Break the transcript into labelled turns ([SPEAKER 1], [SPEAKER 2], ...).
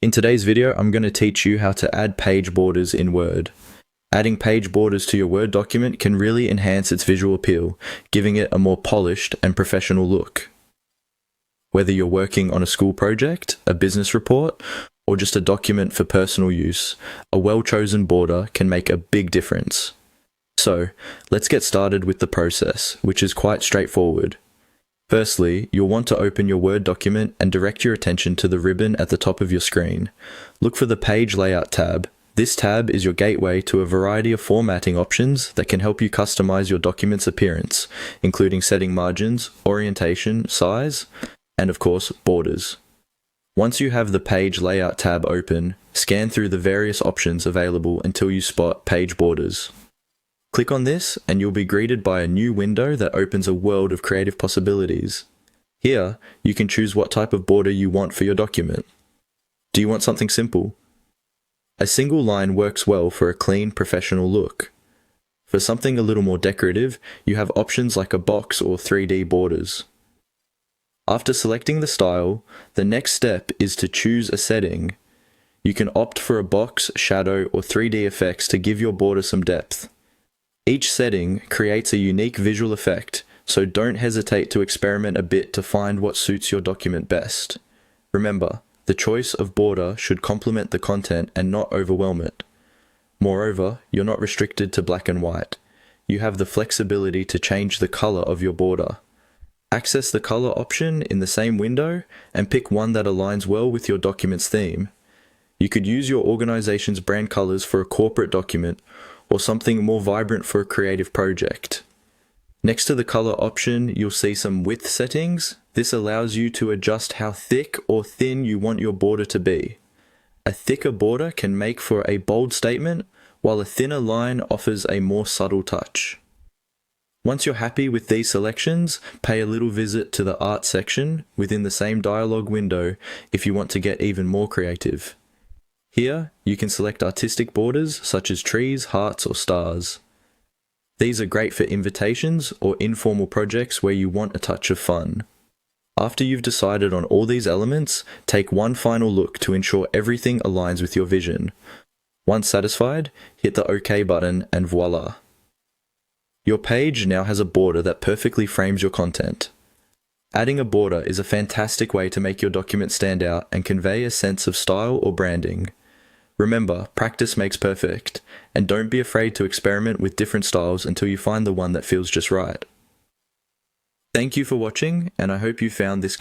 [SPEAKER 1] In today's video, I'm going to teach you how to add page borders in Word. Adding page borders to your Word document can really enhance its visual appeal, giving it a more polished and professional look. Whether you're working on a school project, a business report, or just a document for personal use, a well-chosen border can make a big difference. So, let's get started with the process, which is quite straightforward. Firstly, you'll want to open your Word document and direct your attention to the ribbon at the top of your screen. Look for the Page Layout tab. This tab is your gateway to a variety of formatting options that can help you customize your document's appearance, including setting margins, orientation, size, and of course, borders. Once you have the Page Layout tab open, scan through the various options available until you spot Page Borders. Click on this and you'll be greeted by a new window that opens a world of creative possibilities. Here, you can choose what type of border you want for your document. Do you want something simple? A single line works well for a clean, professional look. For something a little more decorative, you have options like a box or 3D borders. After selecting the style, the next step is to choose a setting. You can opt for a box, shadow, or 3D effects to give your border some depth. Each setting creates a unique visual effect, so don't hesitate to experiment a bit to find what suits your document best. Remember, the choice of border should complement the content and not overwhelm it. Moreover, you're not restricted to black and white. You have the flexibility to change the color of your border. Access the color option in the same window and pick one that aligns well with your document's theme. You could use your organization's brand colors for a corporate document, or something more vibrant for a creative project. Next to the color option, you'll see some width settings. This allows you to adjust how thick or thin you want your border to be. A thicker border can make for a bold statement, while a thinner line offers a more subtle touch. Once you're happy with these selections, pay a little visit to the art section within the same dialog window if you want to get even more creative. Here, you can select artistic borders such as trees, hearts, or stars. These are great for invitations or informal projects where you want a touch of fun. After you've decided on all these elements, take one final look to ensure everything aligns with your vision. Once satisfied, hit the OK button and voila! Your page now has a border that perfectly frames your content. Adding a border is a fantastic way to make your document stand out and convey a sense of style or branding. Remember, practice makes perfect, and don't be afraid to experiment with different styles until you find the one that feels just right. Thank you for watching, and I hope you found this